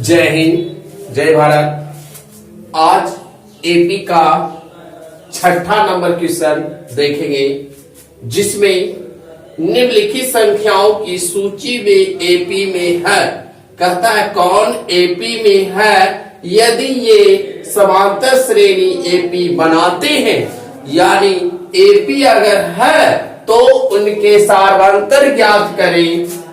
जय हिंद, जय भारत। आज एपी का छठा नंबर क्वेश्चन देखेंगे, जिसमें निम्नलिखित संख्याओं की सूची में एपी में है। कहता है कौन एपी में है यदि ये समांतर श्रेणी एपी बनाते हैं, यानी एपी अगर है तो उनके सार्वंतर ज्ञात करें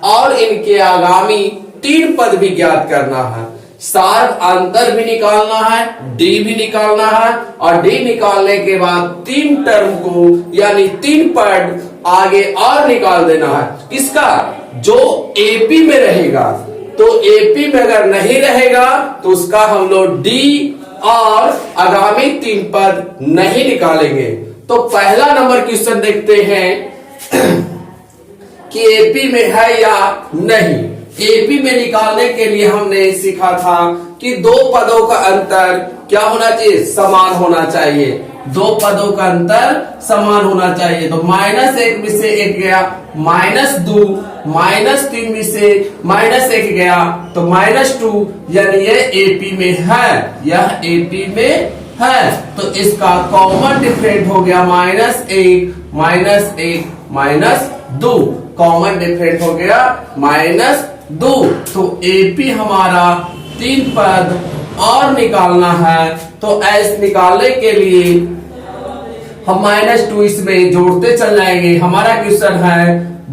और इनके आगामी तीन पद भी ज्ञात करना है। सार्वंतर भी निकालना है, डी भी निकालना है, और डी निकालने के बाद तीन टर्म को यानी तीन पद आगे और निकाल देना है। किसका? जो एपी में रहेगा। तो एपी में अगर नहीं रहेगा तो उसका हम लोग डी और आगामी तीन पद नहीं निकालेंगे। तो पहला नंबर क्वेश्चन देखते हैं कि एपी में है या नहीं। एपी में निकालने के लिए हमने सीखा था कि दो पदों का अंतर क्या होना चाहिए? समान होना चाहिए। दो पदों का अंतर समान होना चाहिए। तो -1 में से 1 गया, -2, -3 में से -1 गया तो -2, यानी ये एपी में है, यह एपी में है। तो इसका कॉमन डिफरेंट हो गया -1, -2, कॉमन डिफरेंट हो गया -2। तो एपी हमारा तीन पद और निकालना है। तो ऐसे निकालने के लिए हम -2 इसमें जोड़ते चल जाएंगे। हमारा क्वेश्चन है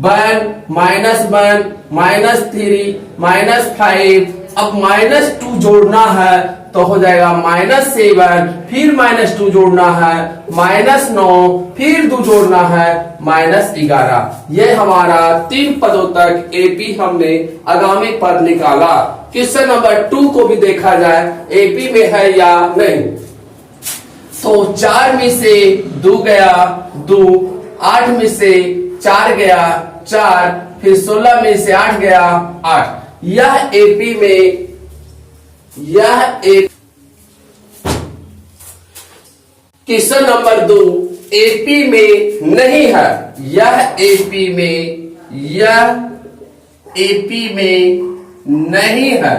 1, -1, -3, -5। अब -2 जोड़ना है तो हो जाएगा -7, फिर -2 जोड़ना है -9, फिर 2 जोड़ना है -11। ये हमारा तीन पदों तक एपी हमने आगामी पद निकाला। क्वेश्चन नंबर 2 को भी देखा जाए, एपी में है या नहीं। तो 4 में से 2 गया 2, 8 में से 4 गया 4, फिर 16 में से 8 गया 8। यह एपी में, यह एक क्वेश्चन नंबर 2 एपी में नहीं है। यह एपी में, यह एपी में नहीं है,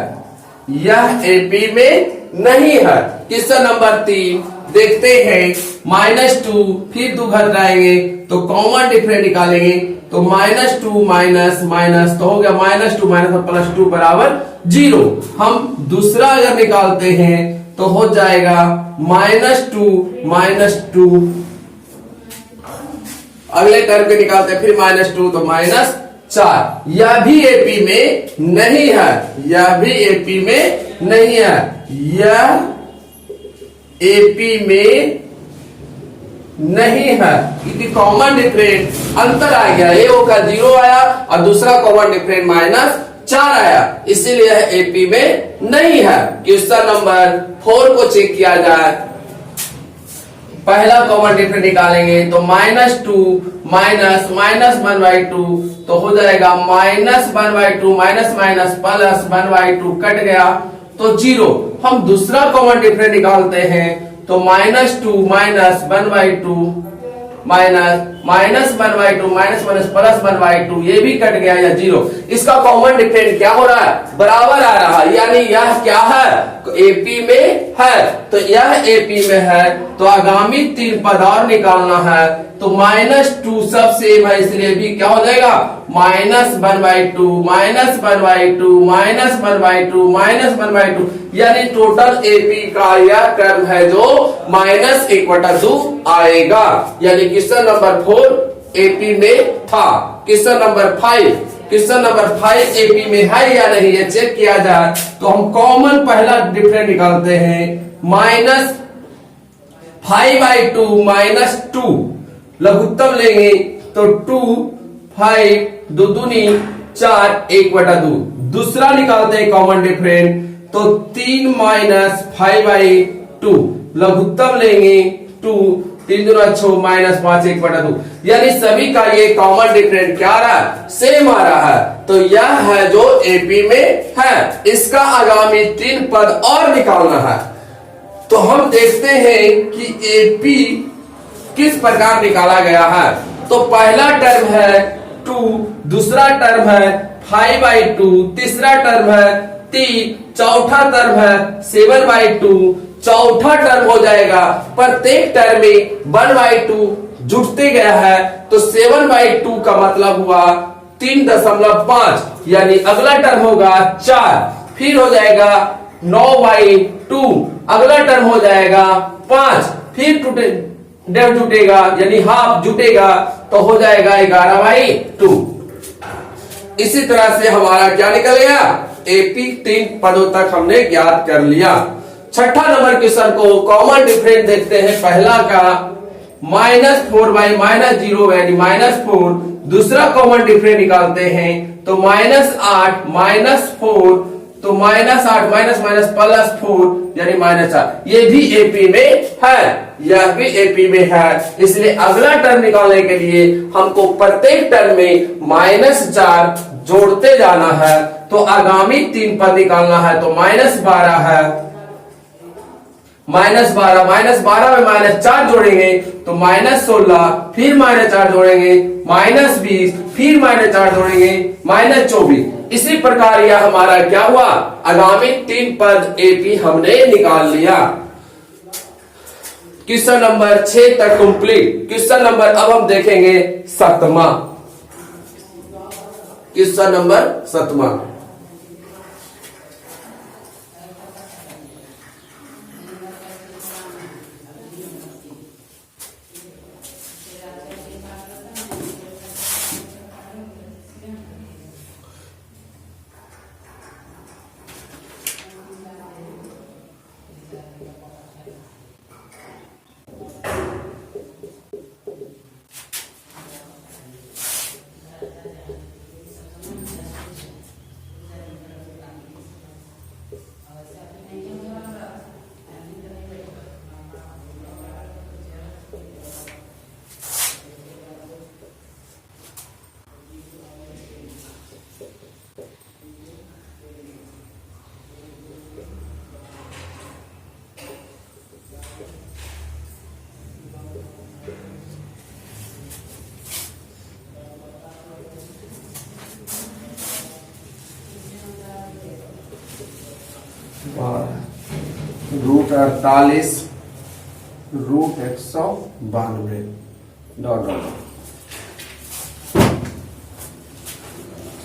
यह एपी में नहीं है। क्वेश्चन नंबर 3 देखते हैं, -2, फिर 2 घर जाएंगे तो कॉमन डिफरेंस निकालेंगे। तो -2 माइनस तो हो गया -2 +2 बराबर 0। हम दूसरा अगर निकालते हैं तो हो जाएगा -2 अगले टर्म के निकालते हैं, फिर -2 तो -4। यह भी एपी में नहीं है, यह भी एपी में नहीं है, यह एपी में नहीं है, क्योंकि कॉमन डिफरेंस अंतर आ गया। ए का 0 आया और दूसरा कॉमन डिफरेंस -4 आया, इसीलिए एपी में नहीं है। क्वेश्चन नंबर 4 को चेक किया जाए। पहला कॉमन डिफरेंस निकालेंगे तो -2 -1/2 तो हो जाएगा -1/2 -1/2 कट गया तो 0। हम दूसरा कॉमन डिफरेंस निकालते हैं तो -2 -1/2 -1/2 ये भी कट गया या 0। इसका कॉमन डिफरेंस क्या हो रहा है? बराबर आ रहा है, यानी यह क्या है? एपी में है। तो यह एपी में है तो आगामी तीन पद और निकालना है। तो -2 सब सेम है, इसलिए भी क्या हो जाएगा? -1/2 -1/2 यानी टोटल एपी का यह टर्म है जो -1/2 आएगा। यानी क्वेश्चन नंबर 4 एपी में था। क्वेश्चन नंबर 5 एपी में है या नहीं ये चेक किया जाए। तो हम कॉमन पहला डिफरेंस निकालते हैं, -5/2 -2 लघुत्तम लेंगे तो 2, 5, 2 दूनी 4, 1/2। दूसरा निकालते हैं कॉमन डिफरेंस तो 3 -5/2 लघुत्तम लेंगे 2, 3 दूना 6 -5, 1/2। यानी सभी का ये कॉमन डिफरेंस क्या आ रहा है? सेम आ रहा है। तो यह है जो एपी में है। इसका आगामी तीन पद और निकालना है। तो हम देखते हैं कि एपी किस प्रकार निकाला गया है। तो पहला टर्म है 2, दूसरा टर्म है 5/2, तीसरा टर्म है 3, चौथा टर्म है 7/2, चौथा टर्म हो जाएगा। प्रत्येक टर्म में 1/2 जुड़ते गया है, तो 7/2 का मतलब हुआ 3.5, यानी अगला टर्म होगा 4, फिर हो जाएगा 9/2, अगला टर्म हो जाएगा 5, फिर डेढ़ जुटेगा यानी हाफ जुटेगा, तो हो जाएगा 11/2। इसी तरह से हमारा क्या निकल गया, एपी 3 पदों तक हमने ज्ञात कर लिया। छठा नंबर क्वेश्चन को कॉमन डिफरेंस देखते हैं। पहला का -4/-0 यानी -4, दूसरा कॉमन डिफरेंस निकालते हैं तो -8 -4, तो -8 माइनस +4 यानी -8। ये भी एपी में है, यह भी एपी में है, इसलिए अगला टर्म निकालने के लिए हमको प्रत्येक टर्म में -4 जोड़ते जाना है। तो आगामी 3 पद निकालना है, तो -12 है, -12 में -4 जोड़ेंगे तो -16, फिर -4 जोड़ेंगे -20, फिर -4 जोड़ेंगे -24। इसी प्रकार यह हमारा क्या हुआ, आगामी 3 पद एपी हमने निकाल लिया। क्वेश्चन नंबर 6 तक कंप्लीट। क्वेश्चन नंबर अब हम देखेंगे 7वां। क्वेश्चन नंबर 7वां, √48 √192 डॉट।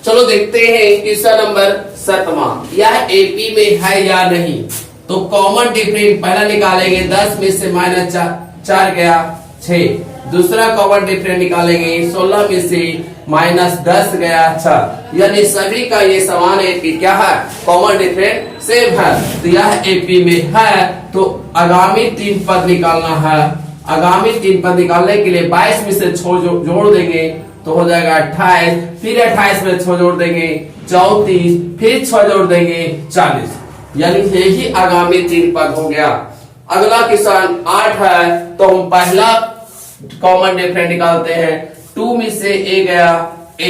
चलो देखते हैं क्वेश्चन नंबर 7वां, यह एपी में है या नहीं। तो कॉमन डिफरेंस पहला निकालेंगे, 10 में से -4 गया 6, दूसरा कॉमन डिफरेंस निकालेंगे 16 में से -10 गया 6, यानी सभी का ये समान एपी क्या है, कॉमन डिफरेंस सेम है, तो यह एपी में है। तो आगामी 3 पद निकालना है। आगामी 3 पद निकालने के लिए 22 में से 6 जोड़ देंगे तो हो जाएगा 28, फिर 28 में 6 जोड़ देंगे 34, फिर 6 जोड़ देंगे 40, यानी यही आगामी 3 पद हो गया। अगला क्वेश्चन 8 है, तो हम पहला कॉमन डिफरेंस निकालते हैं, 2 में से a गया a,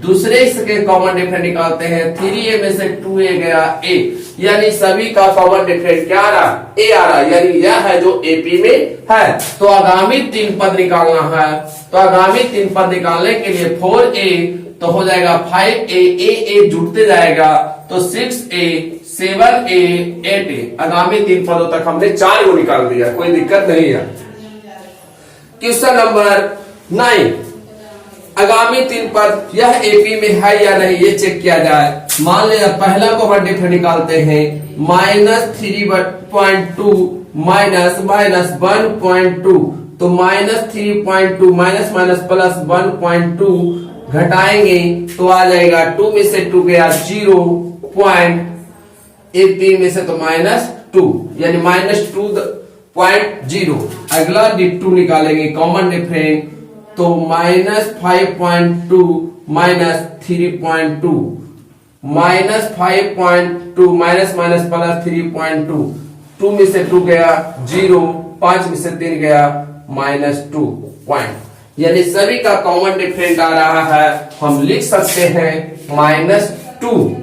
दूसरे इसके कॉमन डिफरेंस निकालते हैं, 3a में से 2a गया a, यानी सभी का कॉमन डिफरेंस क्या आ रहा, a आ रहा, यानी यह है जो एपी में है। तो आगामी 3 पद निकालना है। तो आगामी 3 पद निकालने के लिए 4a तो हो जाएगा 5a, a जुड़ते जाएगा तो 6a 7a 8a। आगामी 3 पदों तक हमने 4 को निकाल दिया, कोई दिक्कत नहीं है। क्वेश्चन नंबर 9, आगामी 3 पद यह एपी में है या नहीं ये चेक किया जाए। मान लिया पहला कॉमन डिफरेंस निकालते हैं, -3.2 -1.2, तो -3.2 -+1.2 घटाएंगे तो आ जाएगा 2 में से 2 गया 0 पॉइंट, 3 में से तो -2 यानी -2.0। अगला 2 निकालेंगे कॉमन डिफरेंस, तो -5.2 -3.2, -5.2 -+3.2, 2 में से 2 गया 0, 5 में से 3 गया -2 पॉइंट, यानी सभी का कॉमन डिफरेंस आ रहा है। हम लिख सकते हैं -2,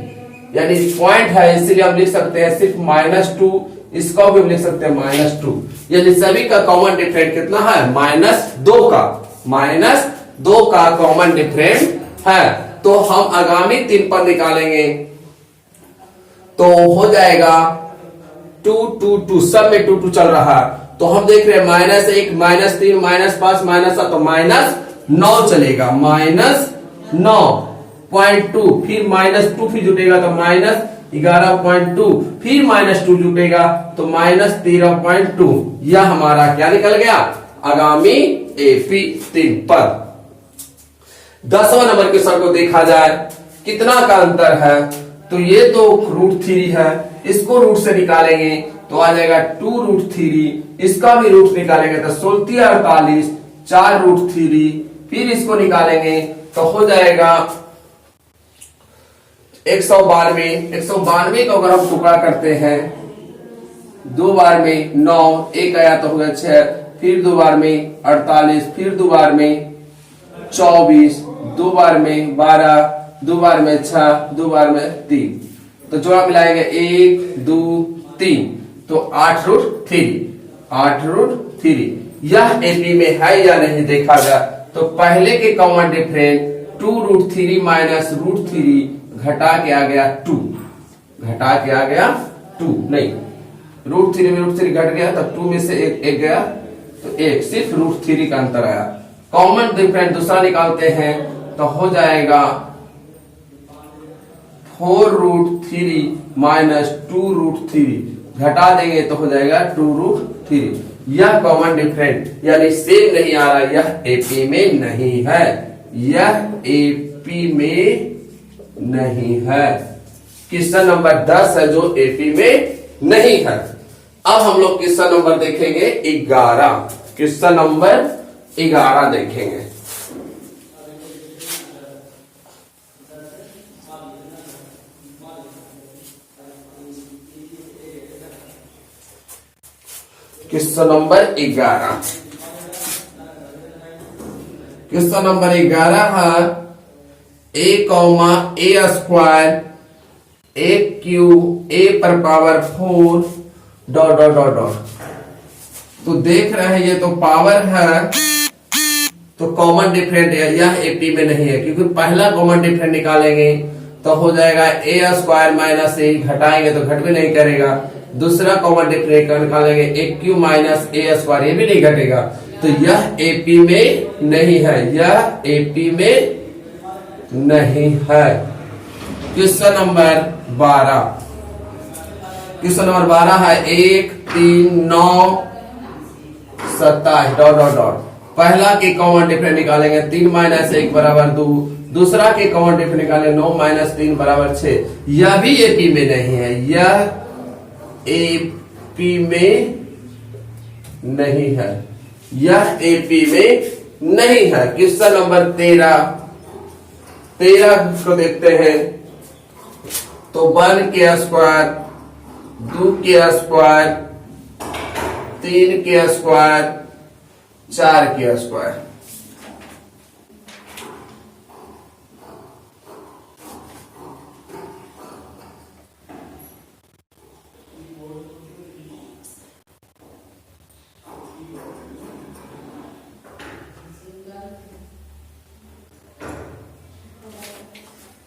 यानी पॉइंट है इसलिए हम लिख सकते हैं सिर्फ -2, इसको भी हम लिख सकते हैं -2, यानी सभी का कॉमन डिफरेंस कितना है, -2 का, -2 का कॉमन डिफरेंस है। तो हम आगामी 3 पद निकालेंगे। तो हो जाएगा 2 2 2, सब में 2 2 चल रहा है। तो हम देख रहे हैं -1 -3 -5 -7, तो -9 चलेगा, -9.2, फिर -2 फिर जुटेगा तो -11.2, फिर -2 जुटेगा तो -13.2। यह हमारा क्या निकल गया, आगामी एपी 3 पर। 10वां नंबर क्वेश्चन को देखा जाए, कितना का अंतर है, तो ये तो √3 है, इसको रूट से निकालेंगे तो आ जाएगा 2√3, इसका भी रूट निकालेंगे तो 16 48, 4√3, फिर इसको निकालेंगे तो हो जाएगा 192 को अगर हम टुकड़ा करते हैं, 2 बार में 9, एक आया तो हो गया 6, फिर 2 बार में 48, फिर 2 बार में 24, 2 बार में 12, 2 बार में 6, 2 बार में 3, तो जोड़ा मिलाएंगे 1 2 3, तो 8√3। यह एपी में है या नहीं देखा गया, तो पहले के कॉमन डिफरेंस 2√3 माइनस √3 घटा के आ गया 2, नहीं, √3 में √3 घट गया, तब 2 में से एक गया तो 1, सिर्फ √3 का अंतर आया। कॉमन डिफरेंस दूसरा निकालते हैं तो हो जाएगा 4√3 माइनस 2√3, घटा देंगे तो हो जाएगा 2√3। यह कॉमन डिफरेंस यानी सेम नहीं आ रहा, यह एपी में नहीं है, यह एपी में नहीं है। क्वेश्चन नंबर 10 है जो एपी में नहीं है। अब हम लोग क्वेश्चन नंबर देखेंगे 11, क्वेश्चन नंबर 11 देखेंगे। क्वेश्चन नंबर 11, क्वेश्चन नंबर 11 है a, a square a Q a पर पावर 4 ... तो देख रहे हैं ये तो पावर है, तो कॉमन डिफरेंट है, यह एपी में नहीं है, क्योंकि पहला कॉमन डिफरेंट निकालेंगे तो हो जाएगा a स्क्वायर माइनस a, घटाएंगे तो घट भी नहीं करेगा। दूसरा कॉमन डिफरेंट निकालेंगे a Q minus a square, ये भी नहीं घटेगा, तो यह एपी में नहीं है, यह एपी में नहीं है। क्वेश्चन नंबर 12, क्वेश्चन नंबर 12 है 1 3 9 27 ... पहला के कॉमन डिफरेंस निकालेंगे 3 माइनस 1 बराबर 2, दूसरा के कॉमन डिफरेंस निकालेंगे 9 माइनस 3 बराबर 6। यह भी एपी में नहीं है, यह एपी में नहीं है, यह एपी में नहीं है। क्वेश्चन नंबर 13 को देखते हैं तो 1 के स्क्वायर 2 के स्क्वायर 3 के स्क्वायर 4 के स्क्वायर,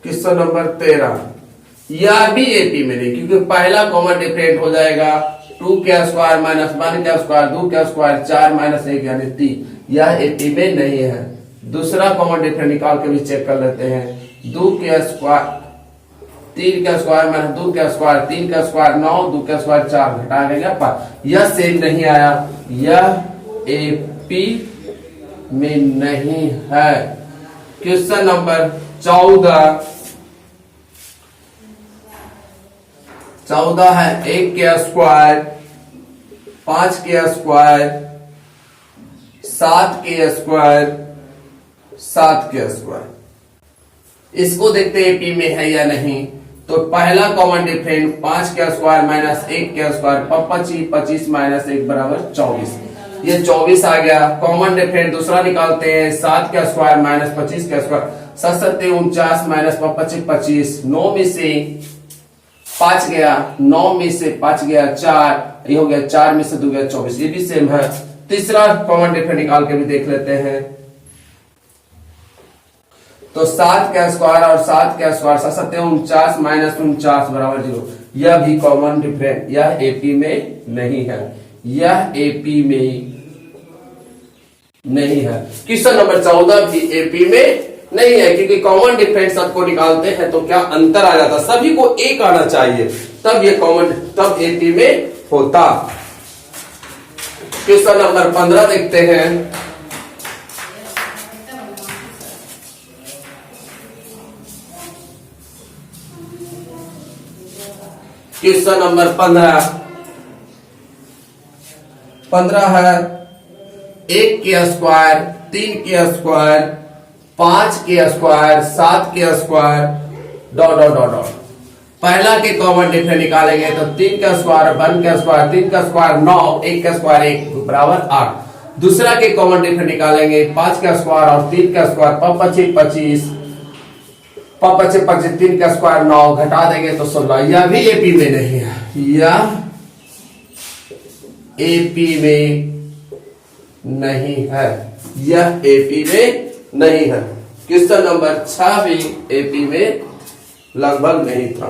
क्वेश्चन नंबर 13, यह भी एपी में नहीं, क्योंकि पहला कॉमन डिफरेंट हो जाएगा 2 के स्क्वायर माइनस 1 के स्क्वायर 2 के स्क्वायर 4 माइनस 1 यानी 3, यह एपी में नहीं है। दूसरा कॉमन डिफरेंट निकाल के भी चेक कर लेते हैं, 2 के स्क्वायर 3 के स्क्वायर माइनस 2 के स्क्वायर 3 के स्क्वायर 9, 2 के स्क्वायर 4, घटा देंगे 5, यह सेम नहीं आया, यह एपी में नहीं है। क्वेश्चन नंबर 14 है 1 के स्क्वायर 5 के स्क्वायर 7 के स्क्वायर 7 के स्क्वायर। इसको देखते हैं एपी में है या नहीं। तो पहला कॉमन डिफरेंस 5 के स्क्वायर माइनस 1 के स्क्वायर 25 माइनस 1 बराबर 24, ये 24 आ गया। कॉमन डिफरेंस दूसरा निकालते हैं 7 के स्क्वायर माइनस 25 के स्क्वायर 7 7 49 माइनस 25 9 में से 5 गया, 9 में से 5 गया 4, ये हो गया 4 में से 2 गया 24, ये भी सेम है। तीसरा कॉमन डिफरेंस निकाल के भी देख लेते हैं, तो 7 का स्क्वायर और 7 का स्क्वायर 7 7 49 माइनस 49 बराबर 0, यह भी कॉमन डिफरेंट, यह एपी में नहीं है, यह एपी में नहीं है। क्वेश्चन नंबर 14 भी एपी में नहीं है, क्योंकि कॉमन डिफरेंस सबको निकालते हैं तो क्या अंतर आ जाता, सभी को एक आना चाहिए, तब ये कॉमन, तब एपी में होता। क्वेश्चन नंबर 15 देखते हैं। क्वेश्चन नंबर 15 है 1 के स्क्वायर, 3 के स्क्वायर, 5 के स्क्वायर, 7 के square, dot dot dot dot. पहला के कॉमन डिफरेंस निकालेंगे तो 3 का स्क्वायर, 1 का स्क्वायर, 3 का स्क्वायर 9, 1 का स्क्वायर 1 बराबर 8। दूसरा के कॉमन डिफरेंस निकालेंगे 5 का स्क्वायर और 3 का स्क्वायर, 5 25, 5 3 का स्क्वायर 9, घटा देंगे तो 16। यह भी एपी में नहीं है, यह एपी में नहीं है, यह एपी में नहीं है। क्वेश्चन नंबर 6 भी एपी में लगभग नहीं था।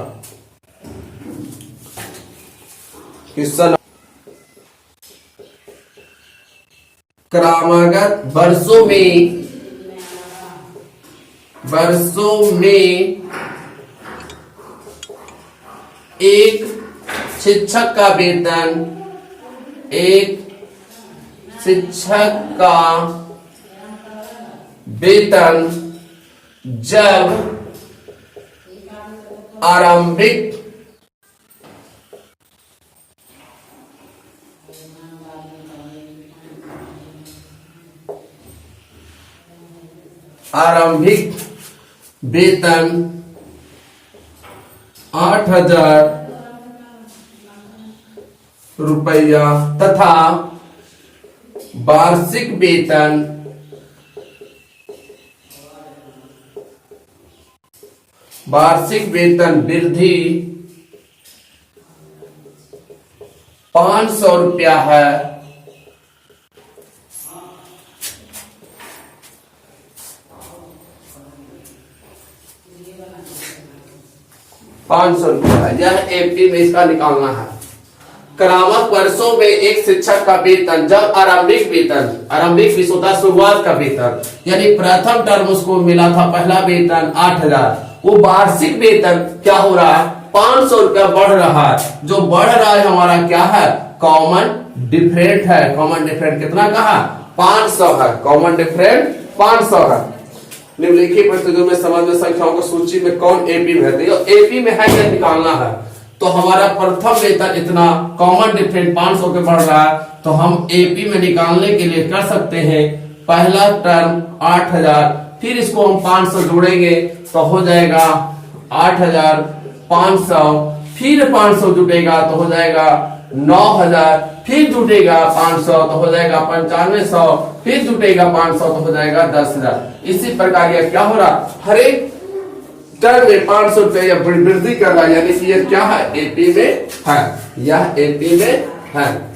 क्वेश्चन क्रमागत वर्षों में एक शिक्षक का वेतन, एक शिक्षक का वेतन जब आरंभिक वेतन 8,000 रुपया तथा वार्षिक वेतन वृद्धि 500 रुपया है, 500 रुपया, यह एपी में इसका निकालना है। क्रमागत वर्षों में एक शिक्षक का वेतन जब आरंभिक भी होता है शुरुआत का वेतन, यानी प्रथम टर्म उसको मिला था पहला वेतन 8,000, वो वार्षिक वेतन क्या हो रहा है 500 रुपया बढ़ रहा है। जो बढ़ रहा है हमारा क्या है, कॉमन डिफरेंट है। कॉमन डिफरेंट कितना कहा, 500 है, कॉमन डिफरेंट 500 है। निम्नलिखित परिस्थितियों में समन्वय संख्याओं को सूची में कौन एपी में है, एपी में है क्या निकालना है। तो हमारा प्रथम वेतन इतना, कॉमन डिफरेंस 500 के बढ़ रहा है, तो हम एपी में निकालने के लिए कर सकते हैं पहला टर्म 8,000, फिर इसको हम 500 जोड़ेंगे तो हो जाएगा 8,500, फिर 500 जुटेगा तो हो जाएगा 9,000, फिर जुटेगा 500 तो हो जाएगा 9500, फिर जुटेगा 500 तो हो जाएगा 10,000। इसी प्रकार यह क्या हो रहा, हर एक टर्म में 500 रुपया वृद्धि कर रहा है, यानी कि यह क्या है एपी में है, यह एपी में है।